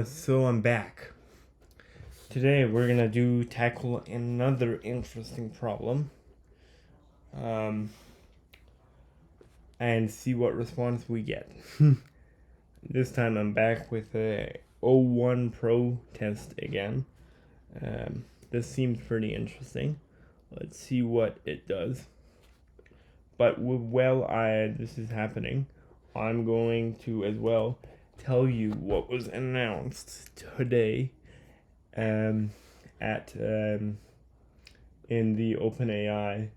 So I'm back. Today we're gonna tackle another interesting problem, and see what response we get. This time I'm back with a O1 Pro test again. This seems pretty interesting. Let's see what it does. But while this is happening, I'm going to as well tell you what was announced today in the OpenAI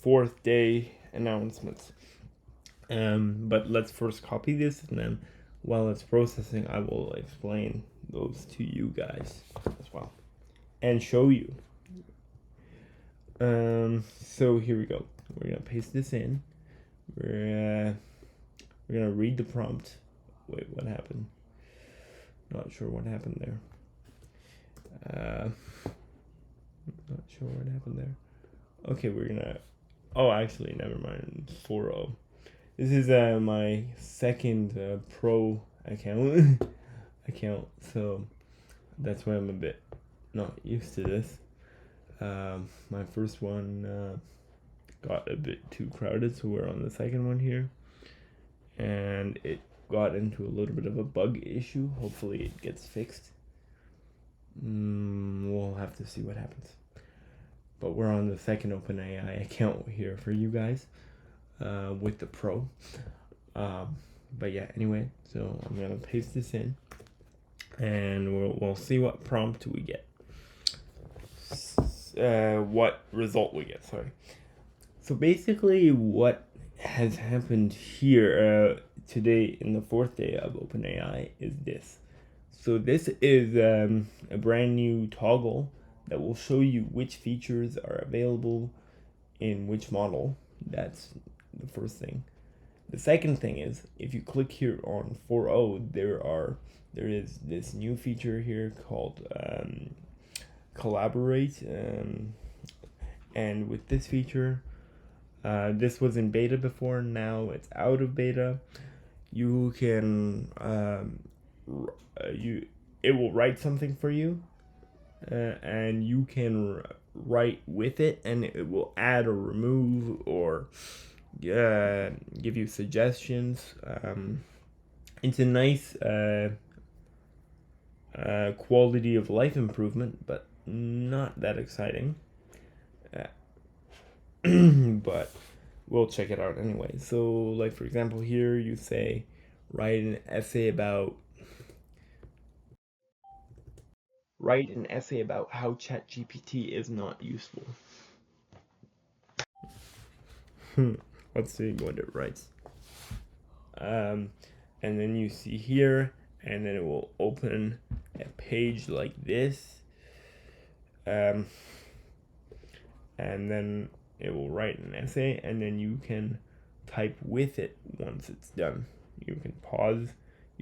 fourth day announcements. But let's first copy this, and then while it's processing, I will explain those to you guys as well and show you. So here we go. We're gonna paste this in. We're gonna read the prompt. Wait, what happened? Not sure what happened there. Not sure what happened there. Okay, we're gonna. Oh, actually, never mind. 4.0. This is my second pro account. So that's why I'm a bit not used to this. My first one got a bit too crowded, so we're on the second one here, and it got into a little bit of a bug issue. Hopefully it gets fixed. We'll have to see what happens. But we're on the second OpenAI account here for you guys with the Pro. But yeah, anyway, so I'm gonna paste this in, and we'll see what prompt we get. What result we get, sorry. So basically what has happened here today in the fourth day of OpenAI is this. So this is a brand new toggle that will show you which features are available in which model. That's the first thing. The second thing is, if you click here on 4.0, there is this new feature here called collaborate, and with this feature, this was in beta before, now it's out of beta. You can it will write something for you, and you can write with it, and it will add or remove or give you suggestions. It's a nice quality of life improvement, but not that exciting. But we'll check it out anyway. So, like for example, here you say write an essay about how ChatGPT is not useful. Let's see what it writes. And then you see here, and then it will open a page like this. And then it will write an essay, and then you can type with it once it's done. You can pause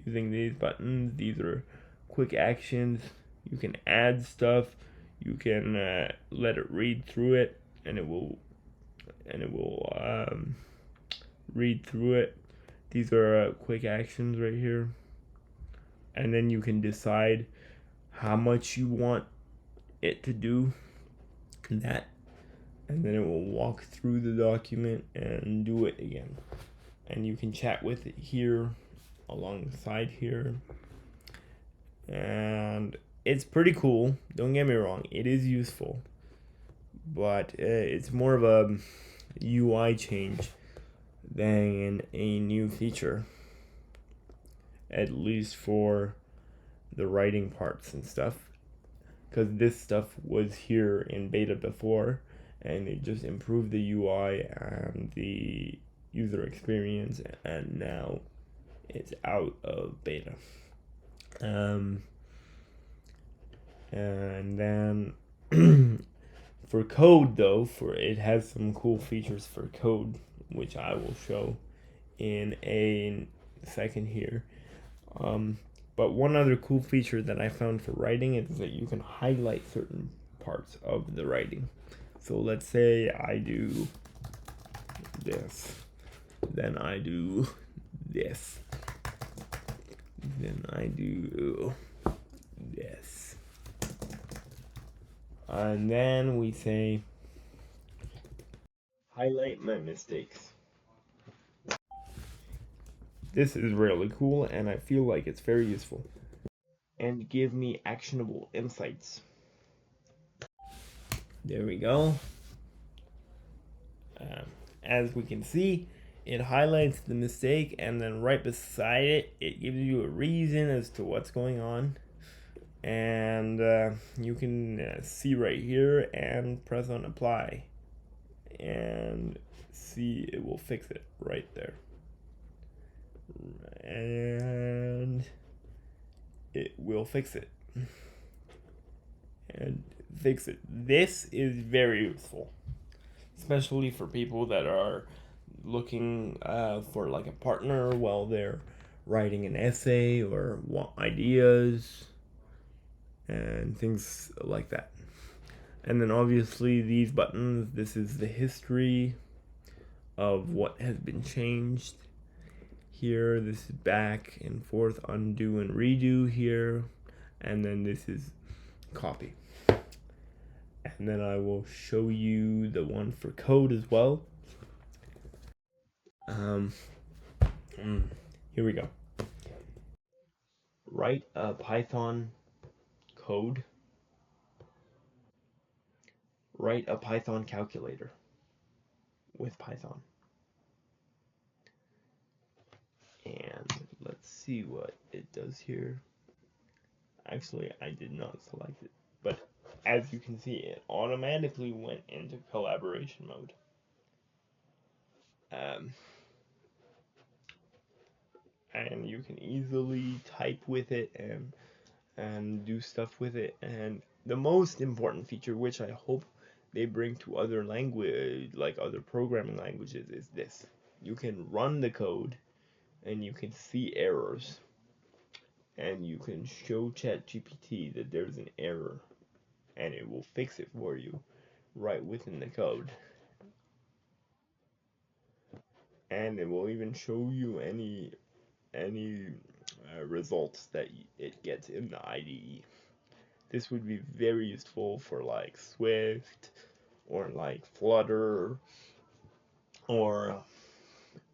using these buttons. These are quick actions. You can add stuff. You can let it read through it, and it will read through it. These are quick actions right here, and then you can decide how much you want it to do that, and then it will walk through the document and do it again. And you can chat with it here alongside here, and it's pretty cool. Don't get me wrong, it is useful, but it's more of a UI change than a new feature, at least for the writing parts and stuff, because this stuff was here in beta before, and it just improved the UI and the user experience, and now it's out of beta. And then for code though, it has some cool features for code, which I will show in a second here. But one other cool feature that I found for writing is that you can highlight certain parts of the writing. So let's say I do this, then I do this. then I do this. And then we say, highlight my mistakes. This is really cool, and I feel like it's very useful. And give me actionable insights. There we go. As we can see, it highlights the mistake, and then right beside it, it gives you a reason as to what's going on. And you can see right here and press on apply. And see, it will fix it right there. And it will fix it. And fix it. This is very useful, especially for people that are looking for like a partner while they're writing an essay or want ideas and things like that. And then obviously these buttons, this is the history of what has been changed. Here, this is back and forth, undo and redo here. And then this is copy. And then I will show you the one for code as well. Here we go. Write a Python code. Write a Python calculator with Python. And let's see what it does here. Actually, I did not select it, but as you can see, it automatically went into collaboration mode. And you can easily type with it and do stuff with it. And the most important feature, which I hope they bring to other language, like other programming languages, is this. You can run the code and you can see errors, and you can show ChatGPT that there's an error, and it will fix it for you right within the code. And it will even show you any results that it gets in the IDE. This would be very useful for like Swift or like Flutter or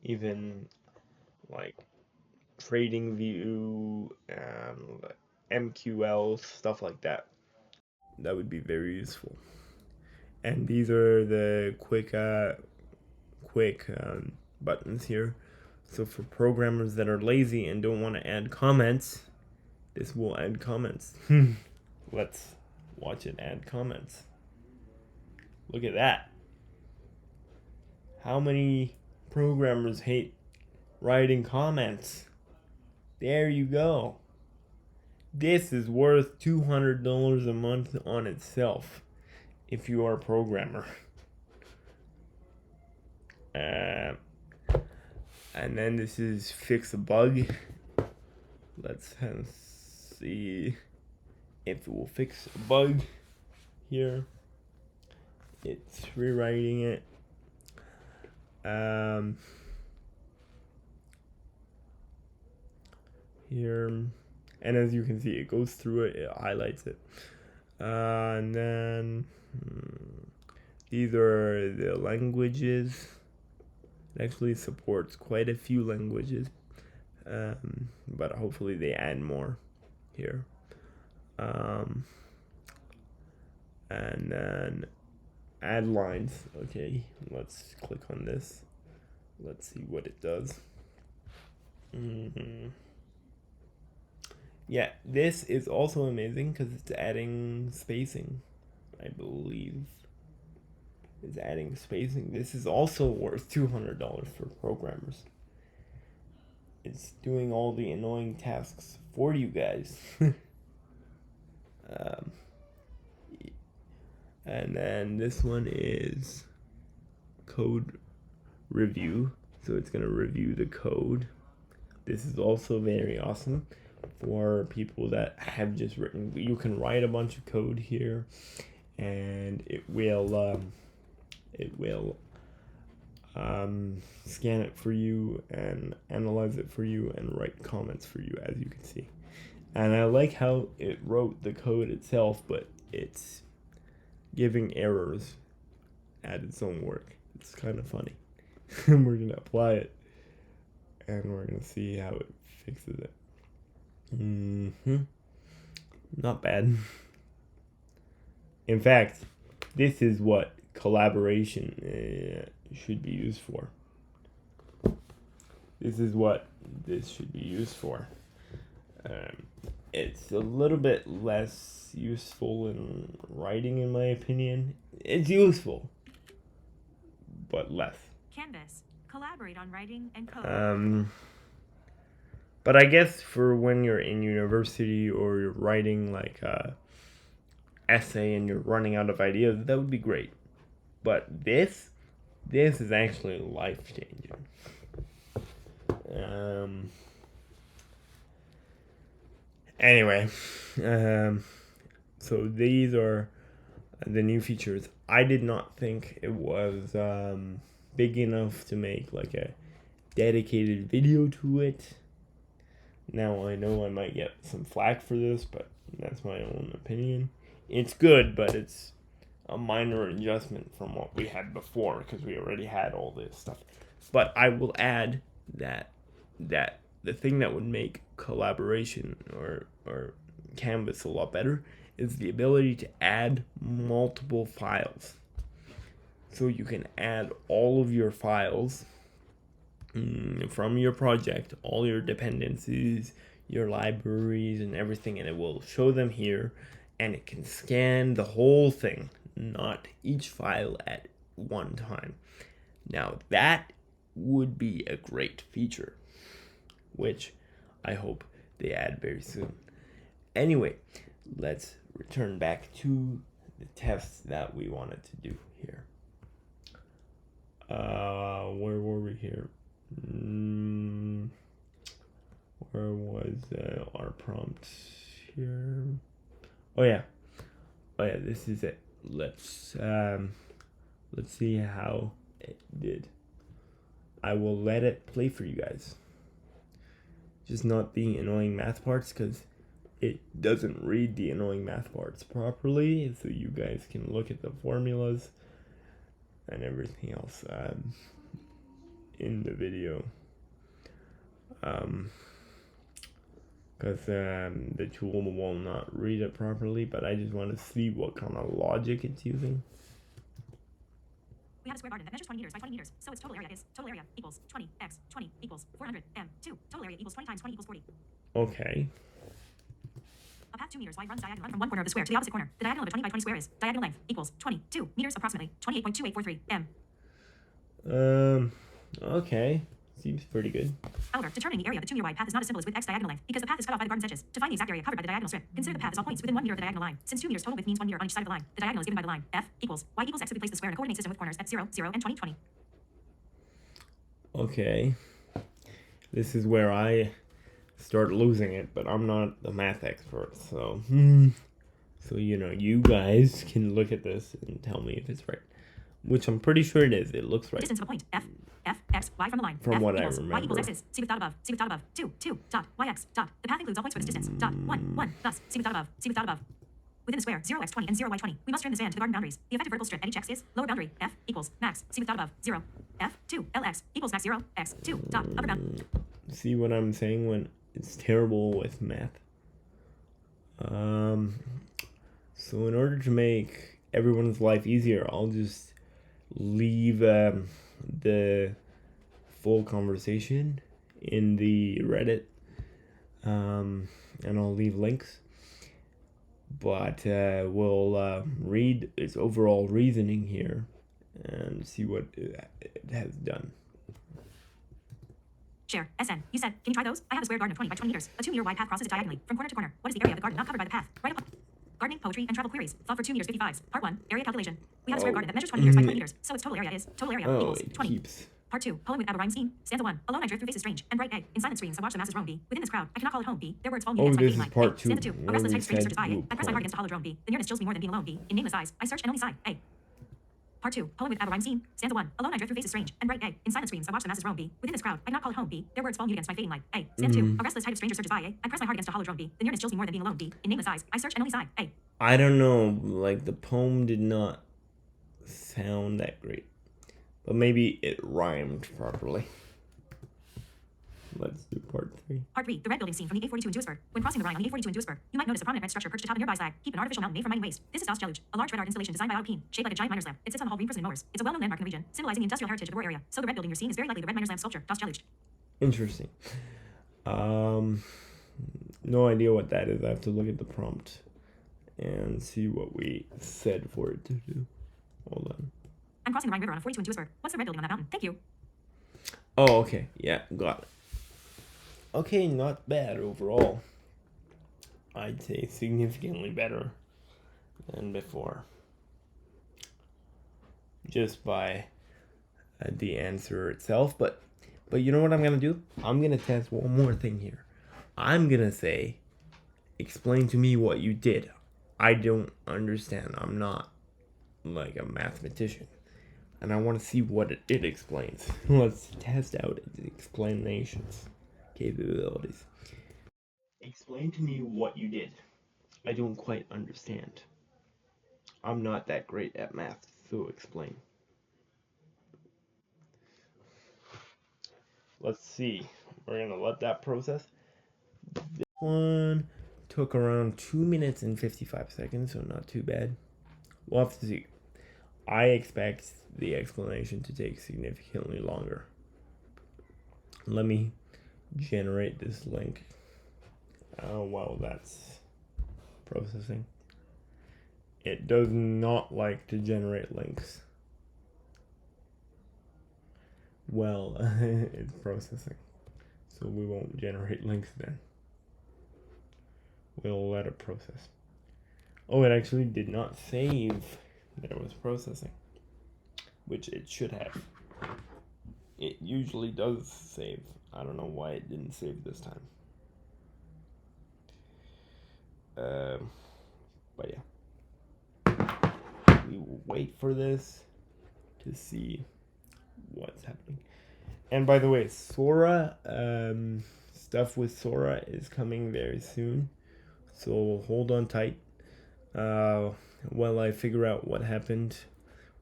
even like TradingView and MQL, stuff like that. That would be very useful. And these are the quick buttons here. So for programmers that are lazy and don't want to add comments, this will add comments. Let's watch it add comments. Look at that. How many programmers hate writing comments? There you go. This is worth $200 a month on itself if you are a programmer. And then this is fix a bug. Let's see if it will fix a bug here. It's rewriting it. Here, and as you can see, it goes through it, it highlights it. And then these are the languages. It actually supports quite a few languages, but hopefully they add more here. And then add lines. Okay, let's click on this. Let's see what it does. Yeah, this is also amazing because it's adding spacing, I believe. It's adding spacing. This is also worth $200 for programmers. It's doing all the annoying tasks for you guys. And then this one is code review. So it's going to review the code. This is also very awesome for people that have just written. You can write a bunch of code here, and it will scan it for you and analyze it for you and write comments for you, as you can see. And I like how it wrote the code itself, but it's giving errors at its own work. It's kind of funny. And we're going to apply it, and we're going to see how it fixes it. Not bad. In fact, this is what collaboration should be used for. This is what this should be used for. It's a little bit less useful in writing, in my opinion. It's useful, but less. Canvas. Collaborate on writing and code. But I guess for when you're in university or you're writing like a essay and you're running out of ideas, that would be great. But this is actually life-changing. Anyway, so these are the new features. I did not think it was big enough to make like a dedicated video to it. Now I know I might get some flack for this, but that's my own opinion. It's good, but it's a minor adjustment from what we had before, because we already had all this stuff. But I will add that the thing that would make collaboration or Canvas a lot better is the ability to add multiple files. So you can add all of your files from your project, all your dependencies, your libraries, and everything, and it will show them here, and it can scan the whole thing, not each file at one time. Now that would be a great feature, which I hope they add very soon. Anyway, let's return back to the tests that we wanted to do here. Where were we here? Where was our prompt here? Oh yeah, this is it. Let's see how it did. I will let it play for you guys. Just not the annoying math parts, because it doesn't read the annoying math parts properly, so you guys can look at the formulas and everything else in the video. Because the tool will not read it properly, but I just want to see what kind of logic it's using. We have a square garden that measures 20 meters by 20 meters, so its total area is total area equals 20x 20 equals 400 m2. Total area equals 20 times 20 equals 40. Okay. A path 2 meters wide runs diagonally from one corner of the square to the opposite corner. The diagonal of a 20 by 20 square is diagonal length equals 22 meters, approximately 28.2843 m. Okay. Seems pretty good. However, determining the area of the 2 meter wide path is not as simple as with x diagonal length, because the path is cut off by the garden's edges. To find the exact area covered by the diagonal strip, consider the path as all points within 1 meter of the diagonal line. Since 2 meters total width means 1 meter on each side of the line, the diagonal is given by the line f equals y equals x if we place the square in a coordinate system with corners at 0, 0, and 20, 20. Okay. This is where I start losing it, but I'm not the math expert, so you guys can look at this and tell me if it's right, which I'm pretty sure it is. It looks right. Distance of a point f x y from the line. From f what equals, I remember. Y equals x is see with dot above. See with dot above. 2 dot y x dot. The path includes all points for this distance. Dot 1. Thus see with dot above. See with dot above. Within the square 0x20 and 0y20. We must turn this van to the garden boundaries. The effective vertical strip at each x is lower boundary f equals max. See with dot above 0 f 2 lx equals max 0 x 2 dot upper bound. See what I'm saying when it's terrible with math? So in order to make everyone's life easier, I'll just leave the full conversation in the Reddit, and I'll leave links, but we'll read its overall reasoning here and see what it has done. Share. SN. You said, can you try those? I have a square garden of 20 by 20 meters. A 2 meter wide path crosses it diagonally from corner to corner. What is the area of the garden not covered by the path? Write up. Gardening, poetry, and travel queries. Thought for 2 meters 55s. Part 1. Area calculation. We have a square garden that measures 20 meters by 20 meters. So its total area is total area equals 20. Keeps. Part 2. Poem with Abba Reinstein. Stanza 1. Alone I drift through faces strange and bright A. In silent streams I watch the masses roam B. Within this crowd I cannot call it home B. Their words fall me against my this feet is line. part A. 2. Stanza 2. A restless type stranger searches by A. group I press my heart against a hollow drone B. The nearness chills me more than being alone B. In nameless eyes I search and only sigh. A. Part 2. Poem with rhyme scene. Stanza 1. Alone I drift through faces strange and bright. A. In silent streams I watch the masses roam. B. Within this crowd I do not call it home. B. Their words fall mute against my fading light. A. Stanza 2. A restless height of strangers surges by. A. I press my heart against a hollow drone. B. The nearness chills me more than being alone. D. In nameless eyes I search and only sigh. A. I don't know, like the poem did not sound that great, but maybe it rhymed properly. Let's do part 3. Part 3. The red building scene from the A42 in Duisburg. When crossing the Rhine on the A42 in Duisburg, you might notice a prominent red structure perched atop a nearby slag. Keep an artificial mountain made from mining waste. This is Das Deluge, a large red art installation designed by Alpine, shaped like a giant miner's lamp. It sits on the hall green prison in Mowers. It's a well-known landmark in the region, symbolizing the industrial heritage of the Ruhr area. So the red building you're seeing is very likely the red miner's lamp sculpture, Das Deluge. Interesting. No idea what that is. I have to look at the prompt and see what we said for it to do. Hold on. I'm crossing the Rhine River on a 42 in Duisburg. What's the red building on that mountain? Thank you. Oh, okay. Yeah, got it. Okay, not bad overall. I'd say significantly better than before. Just by the answer itself. But you know what I'm going to do? I'm going to test one more thing here. I'm going to say, explain to me what you did. I don't understand. I'm not like a mathematician. And I want to see what it explains. Let's test out its explanations. Capabilities. Explain to me what you did. I don't quite understand. I'm not that great at math, so explain. Let's see. We're gonna let that process. This one took around 2 minutes and 55 seconds, so not too bad. We'll have to see. I expect the explanation to take significantly longer. Let me generate this link while that's processing. It does not like to generate links. Well, it's processing, so we won't generate links then. We'll let it process. Oh, it actually did not save that it was processing, which it should have. It usually does save. I don't know why it didn't save this time. But yeah. We will wait for this to see what's happening. And by the way, Sora, stuff with Sora is coming very soon. So hold on tight. While I figure out what happened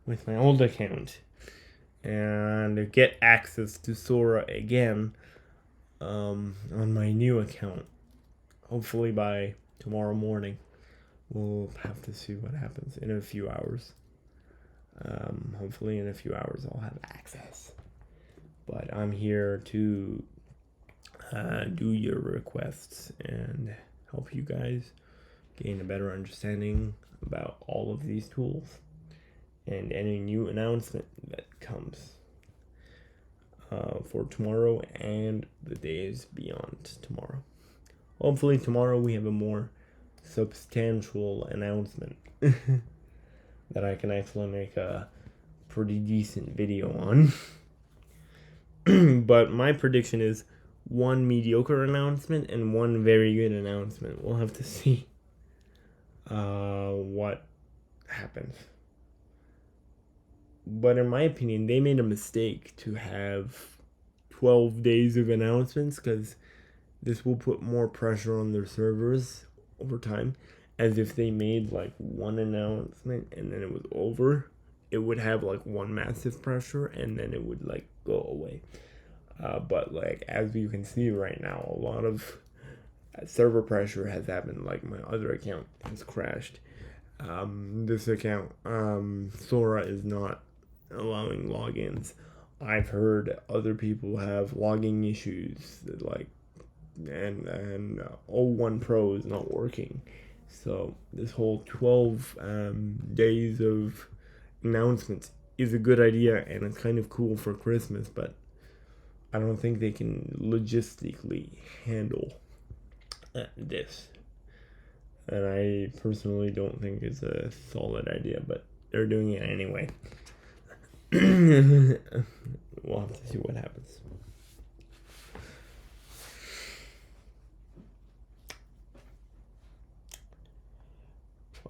with my old account. And get access to Sora again on my new account. Hopefully by tomorrow morning. We'll have to see what happens in a few hours. Hopefully in a few hours I'll have access. But I'm here to do your requests and help you guys gain a better understanding about all of these tools. And any new announcement that comes for tomorrow and the days beyond tomorrow. Hopefully tomorrow we have a more substantial announcement that I can actually make a pretty decent video on. But my prediction is one mediocre announcement and one very good announcement. We'll have to see what happens. But in my opinion, they made a mistake to have 12 days of announcements, because this will put more pressure on their servers over time. As if they made like one announcement and then it was over, it would have like one massive pressure and then it would like go away. But like as you can see right now, a lot of server pressure has happened. Like my other account has crashed. This account, Sora, is not allowing logins. I've heard other people have logging issues, like, and O1 Pro is not working. So this whole 12 days of announcements is a good idea, and it's kind of cool for Christmas, but I don't think they can logistically handle this. And I personally don't think it's a solid idea, but they're doing it anyway. We'll have to see what happens.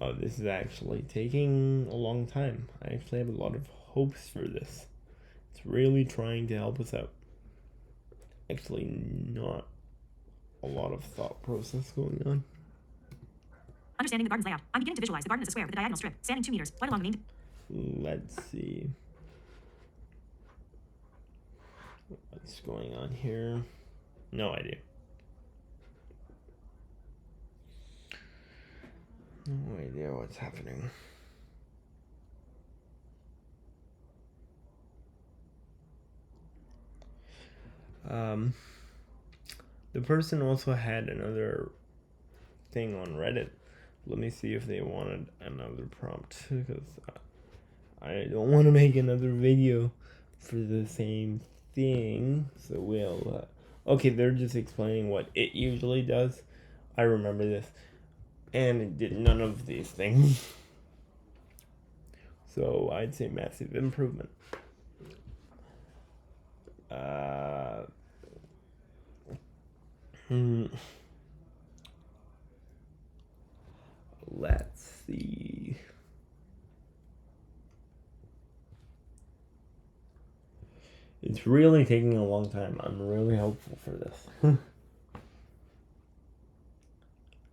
Wow, this is actually taking a long time. I actually have a lot of hopes for this. It's really trying to help us out. Actually, not a lot of thought process going on. Understanding the garden's layout. I'm beginning to visualize the garden as a square with a diagonal strip, spanning 2 meters, right along the main... Let's see. What's going on here? No idea. No idea what's happening. The person also had another thing on Reddit. Let me see if they wanted another prompt, because I don't want to make another video for the same thing. So we'll okay, they're just explaining what it usually does. I remember this, and it did none of these things. So I'd say massive improvement. Let's see. It's really taking a long time. I'm really hopeful for this.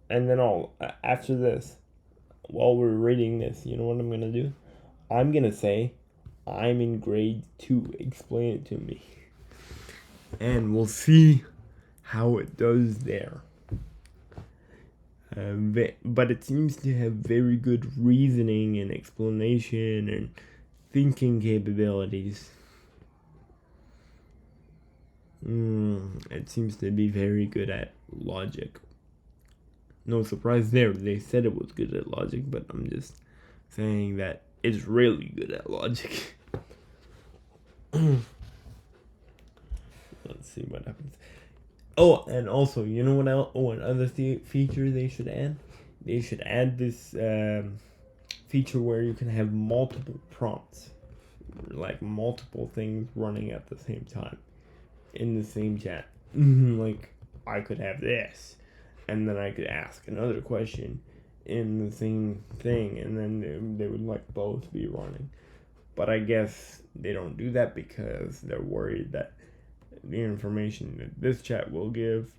And then after this, while we're reading this, you know what I'm gonna do? I'm gonna say, I'm in grade 2. Explain it to me. And we'll see how it does there. But it seems to have very good reasoning and explanation and thinking capabilities. It seems to be very good at logic. No surprise there. They said it was good at logic, but I'm just saying that it's really good at logic. Let's see what happens. Oh, and also, you know what else? Oh, another feature they should add? They should add this feature where you can have multiple prompts. Like multiple things running at the same time in the same chat. Like, I could have this, and then I could ask another question in the same thing, and then they would like both be running. But I guess they don't do that because they're worried that the information that this chat will give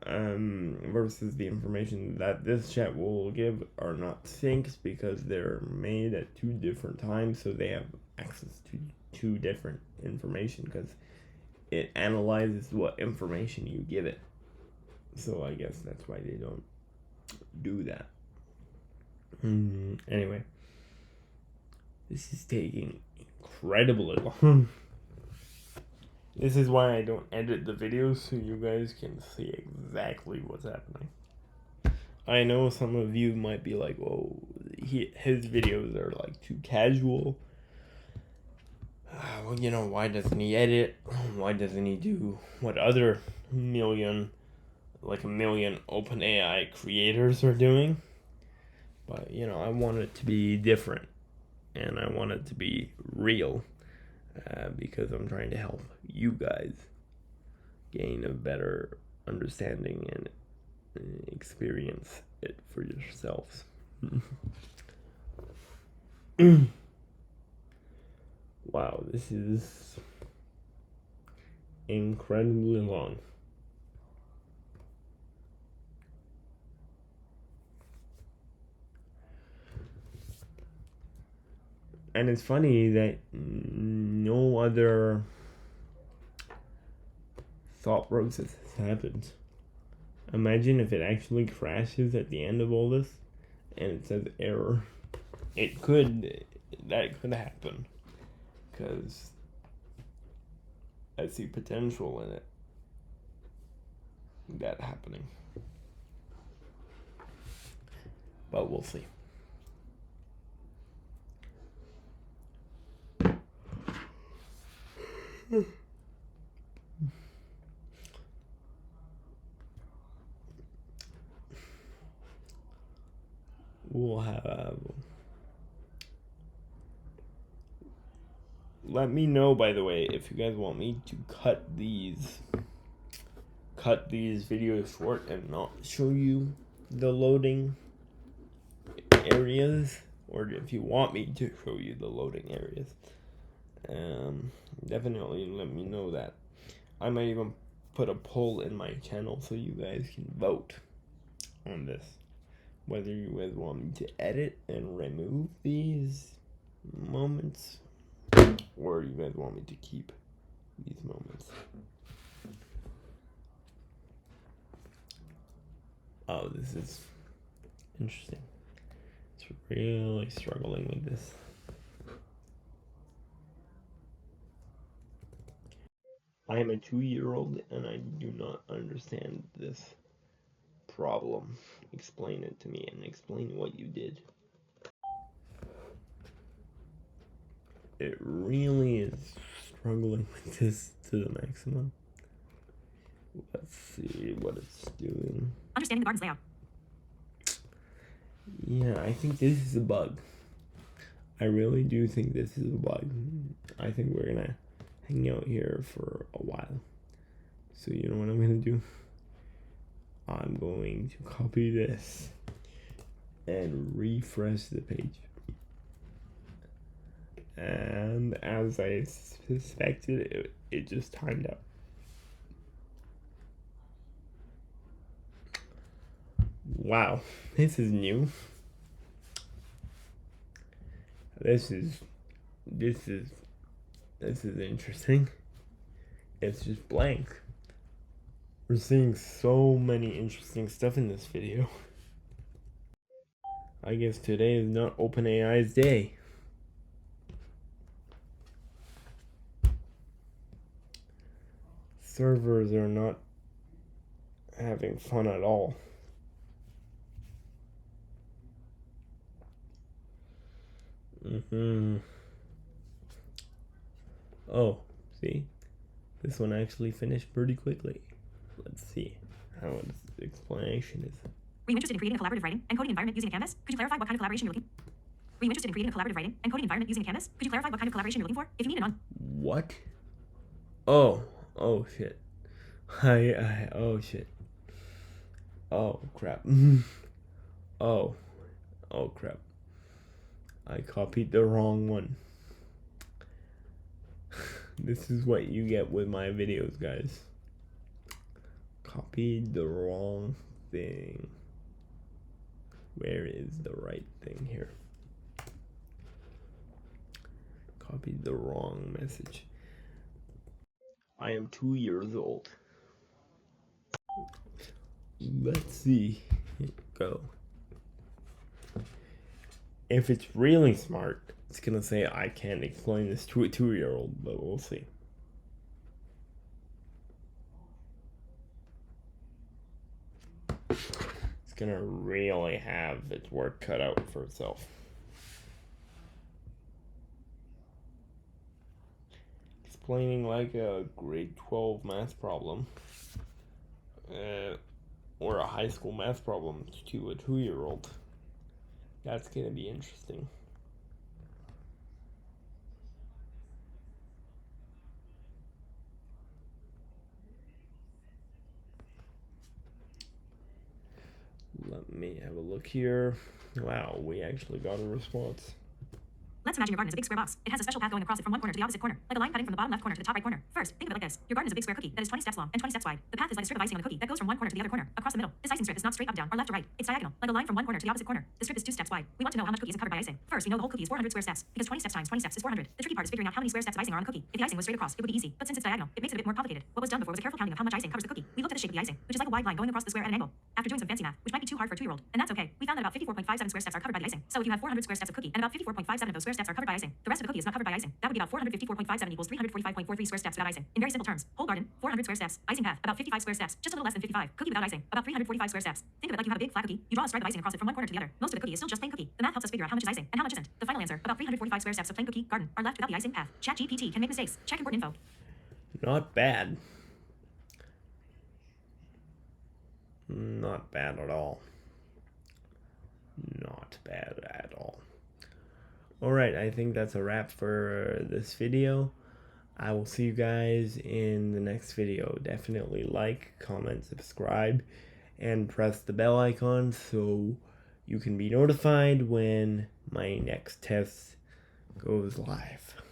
versus the information that this chat will give are not synced, because they're made at 2 different times, so they have access to 2 different information, because it analyzes what information you give it. So I guess that's why they don't do that. Anyway, this is taking incredibly long. This is why I don't edit the videos, so you guys can see exactly what's happening. I know some of you might be like, "Oh, his videos are like too casual." Well, you know, why doesn't he edit? Why doesn't he do what other a million OpenAI creators are doing? But, you know, I want it to be different, and I want it to be real, because I'm trying to help you guys gain a better understanding and experience it for yourselves. Wow, this is incredibly long. And it's funny that no other thought process has happened. Imagine if it actually crashes at the end of all this and it says error. That could happen, because I see potential in it, that happening. But we'll see. We'll have... Let me know, by the way, if you guys want me to cut these videos short and not show you the loading areas, or if you want me to show you the loading areas, definitely let me know that. I might even put a poll in my channel so you guys can vote on this, whether you guys want me to edit and remove these moments, or you guys want me to keep these moments. Oh, this is interesting. It's really struggling with this. I am a 2-year-old and I do not understand this problem. Explain it to me and explain what you did. It really is struggling with this to the maximum. Let's see what it's doing. Understanding the garden's layout. Yeah, I think this is a bug. I really do think this is a bug. I think we're gonna hang out here for a while. So you know what I'm gonna do? I'm going to copy this and refresh the page. And as I suspected, it just timed out. Wow, this is new. This is interesting. It's just blank. We're seeing so many interesting stuff in this video. I guess today is not OpenAI's day. Servers are not having fun at all. Oh, see? This one actually finished pretty quickly. Let's see how its explanation is. Were you interested in creating a collaborative writing and coding environment using a canvas? Could you clarify what kind of collaboration you're looking for? Were you interested in creating a collaborative writing and coding environment using a canvas? Could you clarify what kind of collaboration you're looking for? If you need it on. What? Oh shit. Oh shit. Oh crap. Oh crap. I copied the wrong one. This is what you get with my videos, guys. Copied the wrong thing. Where is the right thing here? Copied the wrong message. I am 2 years old. Let's see. Go. If it's really smart, it's gonna say I can't explain this to a 2-year-old, but we'll see. It's gonna really have its work cut out for itself. Explaining like a grade 12 math problem, or a high school math problem to a 2-year-old. That's gonna be interesting. Let me have a look here. Wow, we actually got a response. Let's imagine your garden is a big square box. It has a special path going across it from one corner to the opposite corner, like a line cutting from the bottom left corner to the top right corner. First, think of it like this. Your garden is a big square cookie that is 20 steps long and 20 steps wide. The path is like a strip of icing on the cookie that goes from one corner to the other corner, across the middle. This icing strip is not straight up, down, or left or right. It's diagonal, like a line from one corner to the opposite corner. The strip is 2 steps wide. We want to know how much cookie is covered by icing. First, we know the whole cookie is 400 square steps, because 20 steps times 20 steps is 400. The tricky part is figuring out how many square steps of icing are on the cookie. If the icing was straight across, it would be easy, but since it's diagonal, it makes it a bit more complicated. What was done before was a careful counting of how much icing covers the cookie. We looked at the shape of the icing, which is like a wide line going across the square at an angle. After doing some fancy math, which might be too hard for a 2-year-old, and that's okay, we found that about 54.57 square steps are covered by the icing. So if you have 400 square steps of cookie, and about 54.57 of those square steps are covered by icing, the rest of the cookie is not covered by icing. That would be about 454.57 equals 345.43 square steps without icing. In very simple terms, whole garden, 400 square steps, icing path, about 55 square steps, just a little less than 55. Cookie without icing, about 345 square steps. Think of it like you have a big flat cookie. You draw a stripe of icing across it from one corner to the other. Most of the cookie is still just plain cookie. The math helps us figure out how much is icing and how much isn't. The final answer, about 345 square steps of plain cookie garden, are left without the icing path. ChatGPT can make mistakes. Check important info. Not bad. Not bad at all. Not bad at all. Alright, I think that's a wrap for this video. I will see you guys in the next video. Definitely like, comment, subscribe, and press the bell icon so you can be notified when my next test goes live.